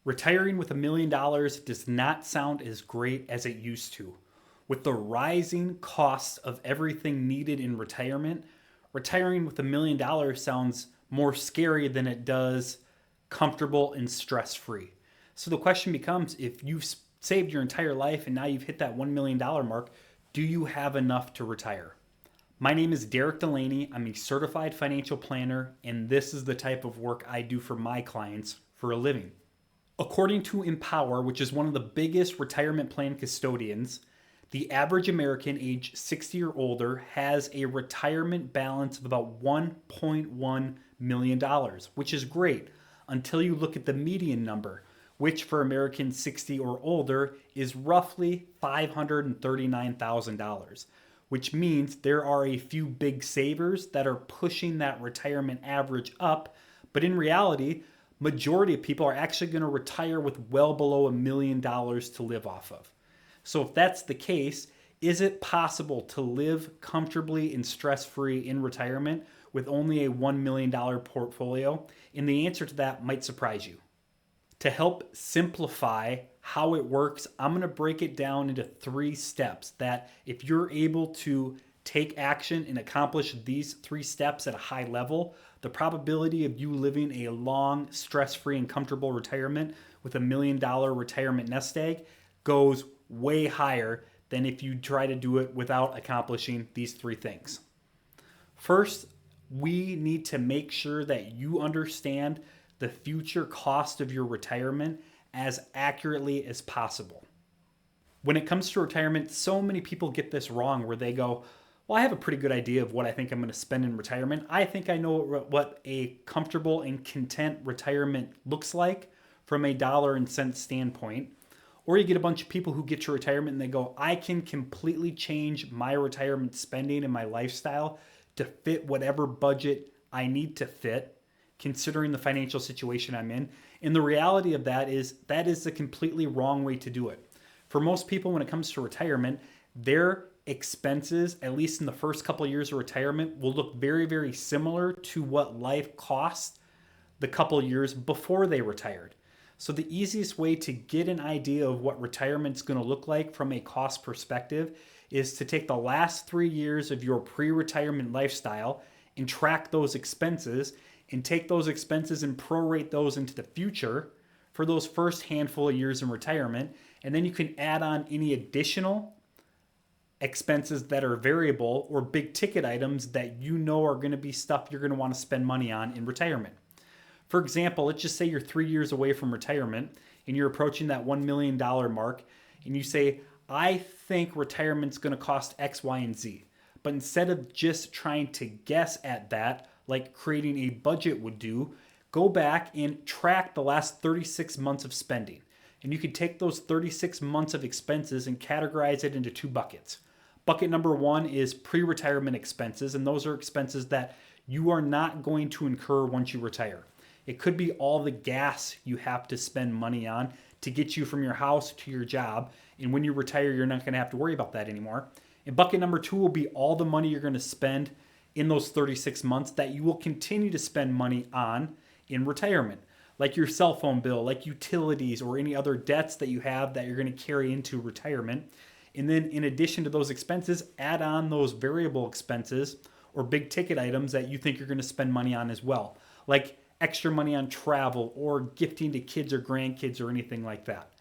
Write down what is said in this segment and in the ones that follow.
Retiring with $1 million does not sound as great as it used to. With the rising cost of everything needed in retirement, retiring with $1 million sounds more scary than it does comfortable and stress free. So the question becomes, if you've saved your entire life and now you've hit that $1 million mark, do you have enough to retire? My name is Derek Delaney. I'm a certified financial planner, and this is the type of work I do for my clients for a living. According to Empower, which is one of the biggest retirement plan custodians, the average American age 60 or older has a retirement balance of about $1.1 million, which is great until you look at the median number, which for Americans 60 or older is roughly $539,000, which means there are a few big savers that are pushing that retirement average up. But in reality, majority of people are actually going to retire with well below $1 million to live off of. So if that's the case, is it possible to live comfortably and stress-free in retirement with only a $1 million portfolio? And the answer to that might surprise you. To help simplify how it works, I'm going to break it down into 3 steps that if you're able to take action and accomplish these 3 steps at a high level, the probability of you living a long, stress-free, and comfortable retirement with $1 million retirement nest egg goes way higher than if you try to do it without accomplishing these 3 things. First, we need to make sure that you understand the future cost of your retirement as accurately as possible. When it comes to retirement, so many people get this wrong where they go, well, I have a pretty good idea of what I think I'm going to spend in retirement. I think I know what a comfortable and content retirement looks like from a dollar and cent standpoint. Or you get a bunch of people who get to retirement and they go, I can completely change my retirement spending and my lifestyle to fit whatever budget I need to fit, considering the financial situation I'm in. And the reality of that is the completely wrong way to do it. For most people, when it comes to retirement, their expenses, at least in the first couple of years of retirement, will look very, very similar to what life cost the couple of years before they retired. So the easiest way to get an idea of what retirement's going to look like from a cost perspective is to take the last 3 years of your pre-retirement lifestyle and track those expenses and take those expenses and prorate those into the future for those first handful of years in retirement. And then you can add on any additional expenses that are variable or big ticket items that you know are going to be stuff you're going to want to spend money on in retirement. For example, let's just say you're 3 years away from retirement and you're approaching that $1 million mark and you say, I think retirement's going to cost X, Y, and Z. But instead of just trying to guess at that, like creating a budget would do, go back and track the last 36 months of spending. And you can take those 36 months of expenses and categorize it into 2 buckets. Bucket number 1 is pre-retirement expenses, and those are expenses that you are not going to incur once you retire. It could be all the gas you have to spend money on to get you from your house to your job. And when you retire, you're not going to have to worry about that anymore. And bucket number 2 will be all the money you're going to spend in those 36 months that you will continue to spend money on in retirement, like your cell phone bill, like utilities, or any other debts that you have that you're going to carry into retirement. And then in addition to those expenses, add on those variable expenses or big ticket items that you think you're going to spend money on as well, like extra money on travel or gifting to kids or grandkids or anything like that.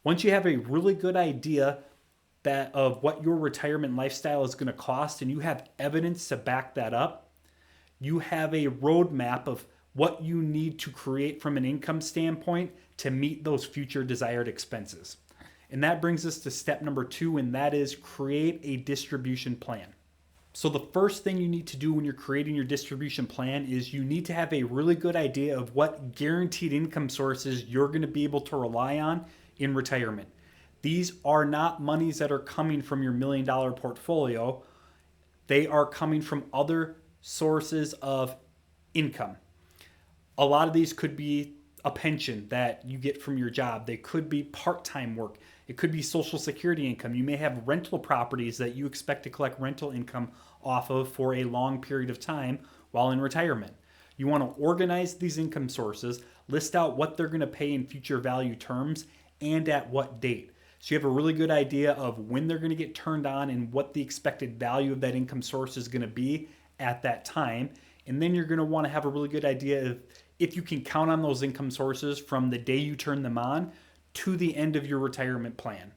Once you have a really good idea of what your retirement lifestyle is going to cost and you have evidence to back that up, you have a roadmap of what you need to create from an income standpoint to meet those future desired expenses. And that brings us to step number 2, and that is create a distribution plan. So the first thing you need to do when you're creating your distribution plan is you need to have a really good idea of what guaranteed income sources you're going to be able to rely on in retirement. These are not monies that are coming from your $1 million portfolio. They are coming from other sources of income. A lot of these could be a pension that you get from your job. They could be part-time work. It could be Social Security income. You may have rental properties that you expect to collect rental income off of for a long period of time while in retirement. You want to organize these income sources, list out what they're going to pay in future value terms and at what date. So you have a really good idea of when they're going to get turned on and what the expected value of that income source is going to be at that time. And then you're going to want to have a really good idea of if you can count on those income sources from the day you turn them on to the end of your retirement plan.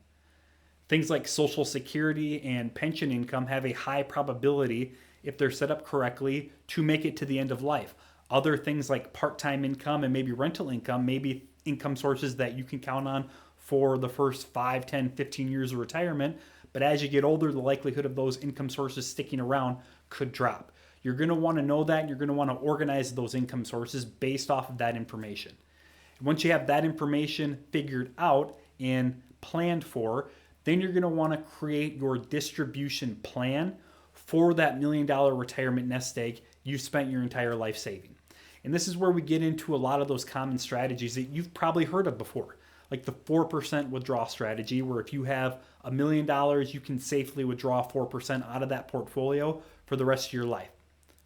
Things like Social Security and pension income have a high probability, if they're set up correctly, to make it to the end of life. Other things like part-time income and maybe rental income, maybe income sources that you can count on for the first 5, 10, 15 years of retirement. But as you get older, the likelihood of those income sources sticking around could drop. You're going to want to know that, and you're going to want to organize those income sources based off of that information. Once you have that information figured out and planned for, then you're going to want to create your distribution plan for that $1 million retirement nest egg you spent your entire life saving. And this is where we get into a lot of those common strategies that you've probably heard of before, like the 4% withdrawal strategy, where if you have $1 million, you can safely withdraw 4% out of that portfolio for the rest of your life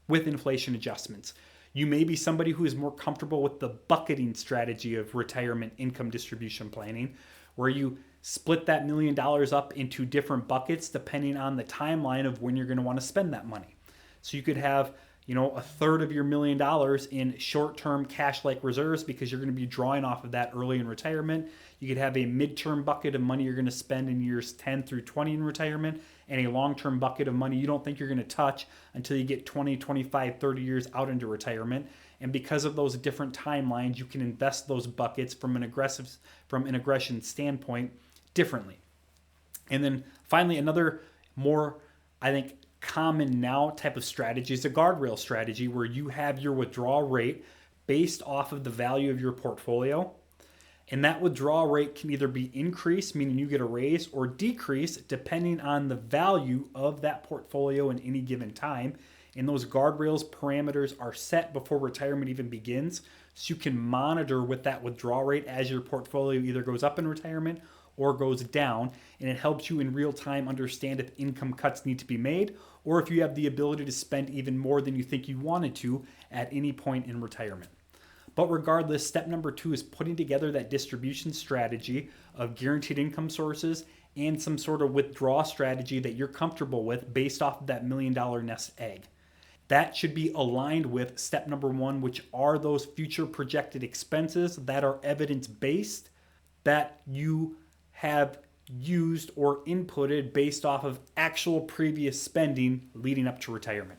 with inflation adjustments. You may be somebody who is more comfortable with the bucketing strategy of retirement income distribution planning, where you split that $1 million up into different buckets depending on the timeline of when you're going to want to spend that money. So you could have, a third of your $1 million in short-term cash-like reserves because you're going to be drawing off of that early in retirement. You could have a midterm bucket of money you're going to spend in years 10 through 20 in retirement, and a long-term bucket of money you don't think you're going to touch until you get 20, 25, 30 years out into retirement. And because of those different timelines, you can invest those buckets from an aggression standpoint differently. And then finally, another more, I think, common now type of strategy is a guardrail strategy, where you have your withdrawal rate based off of the value of your portfolio. And that withdrawal rate can either be increased, meaning you get a raise, or decreased depending on the value of that portfolio in any given time. And those guardrails parameters are set before retirement even begins. So you can monitor with that withdrawal rate as your portfolio either goes up in retirement or goes down. And it helps you in real time understand if income cuts need to be made, or if you have the ability to spend even more than you think you wanted to at any point in retirement. But regardless, step number 2 is putting together that distribution strategy of guaranteed income sources and some sort of withdrawal strategy that you're comfortable with based off of that $1 million nest egg. That should be aligned with step number 1, which are those future projected expenses that are evidence-based that you have used or inputted based off of actual previous spending leading up to retirement.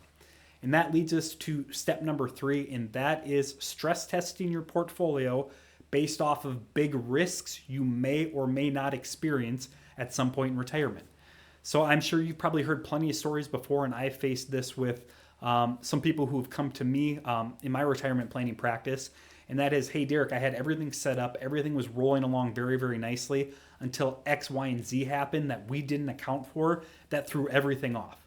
And that leads us to step number 3, and that is stress testing your portfolio based off of big risks you may or may not experience at some point in retirement. So I'm sure you've probably heard plenty of stories before, and I've faced this with some people who have come to me in my retirement planning practice. And that is, hey, Derek, I had everything set up. Everything was rolling along very, very nicely until X, Y, and Z happened that we didn't account for that threw everything off.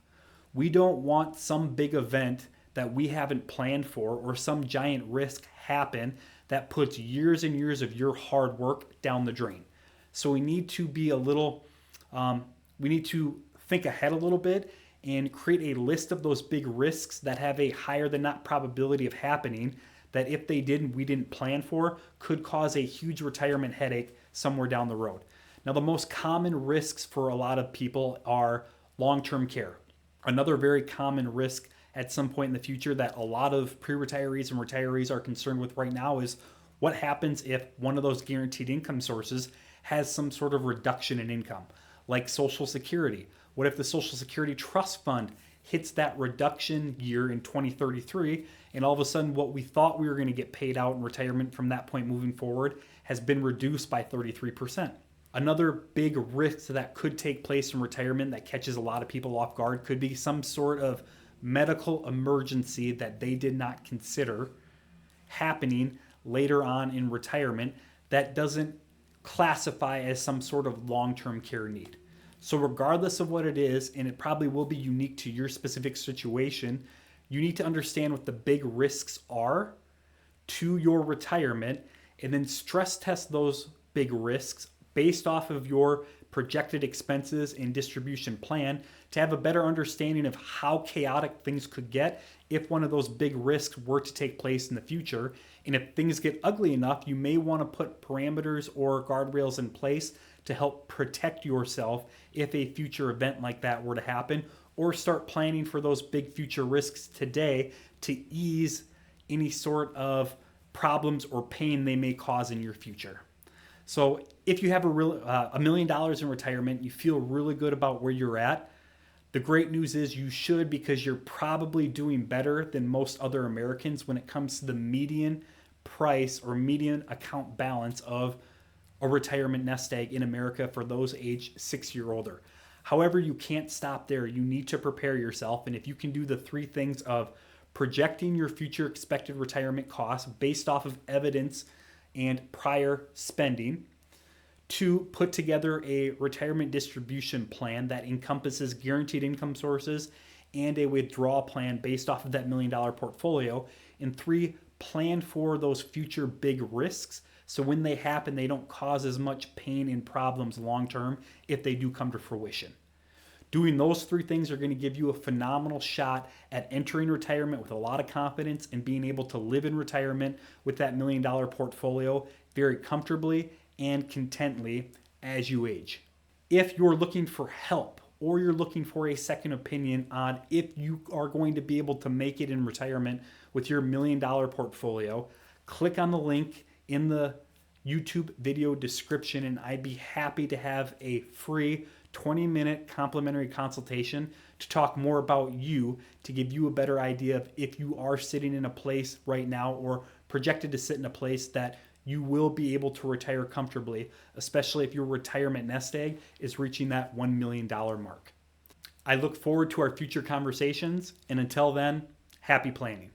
We don't want some big event that we haven't planned for or some giant risk happen that puts years and years of your hard work down the drain. So we need to be we need to think ahead a little bit and create a list of those big risks that have a higher than not probability of happening, that if they didn't, we didn't plan for, could cause a huge retirement headache somewhere down the road. Now, the most common risks for a lot of people are long-term care. Another very common risk at some point in the future that a lot of pre-retirees and retirees are concerned with right now is what happens if one of those guaranteed income sources has some sort of reduction in income, like Social Security. What if the Social Security Trust Fund hits that reduction year in 2033, and all of a sudden what we thought we were going to get paid out in retirement from that point moving forward has been reduced by 33%. Another big risk that could take place in retirement that catches a lot of people off guard could be some sort of medical emergency that they did not consider happening later on in retirement that doesn't classify as some sort of long-term care need. So regardless of what it is, and it probably will be unique to your specific situation, you need to understand what the big risks are to your retirement and then stress test those big risks based off of your projected expenses and distribution plan to have a better understanding of how chaotic things could get if one of those big risks were to take place in the future. And if things get ugly enough, you may want to put parameters or guardrails in place to help protect yourself if a future event like that were to happen, or start planning for those big future risks today to ease any sort of problems or pain they may cause in your future. So if you have $1 million in retirement, you feel really good about where you're at. The great news is you should, because you're probably doing better than most other Americans when it comes to the median price or median account balance of a retirement nest egg in America for those age 6 year older. However, you can't stop there. You need to prepare yourself. And if you can do the three things of projecting your future expected retirement costs based off of evidence and prior spending, to put together a retirement distribution plan that encompasses guaranteed income sources and a withdrawal plan based off of that $1 million portfolio, and three, plan for those future big risks so when they happen, they don't cause as much pain and problems long term if they do come to fruition. Doing those three things are going to give you a phenomenal shot at entering retirement with a lot of confidence and being able to live in retirement with that $1 million portfolio very comfortably and contently as you age. If you're looking for help or you're looking for a second opinion on if you are going to be able to make it in retirement with your $1 million portfolio, click on the link in the YouTube video description and I'd be happy to have a free 20-minute complimentary consultation to talk more about you, to give you a better idea of if you are sitting in a place right now or projected to sit in a place that you will be able to retire comfortably, especially if your retirement nest egg is reaching that $1 million mark. I look forward to our future conversations, and until then, happy planning.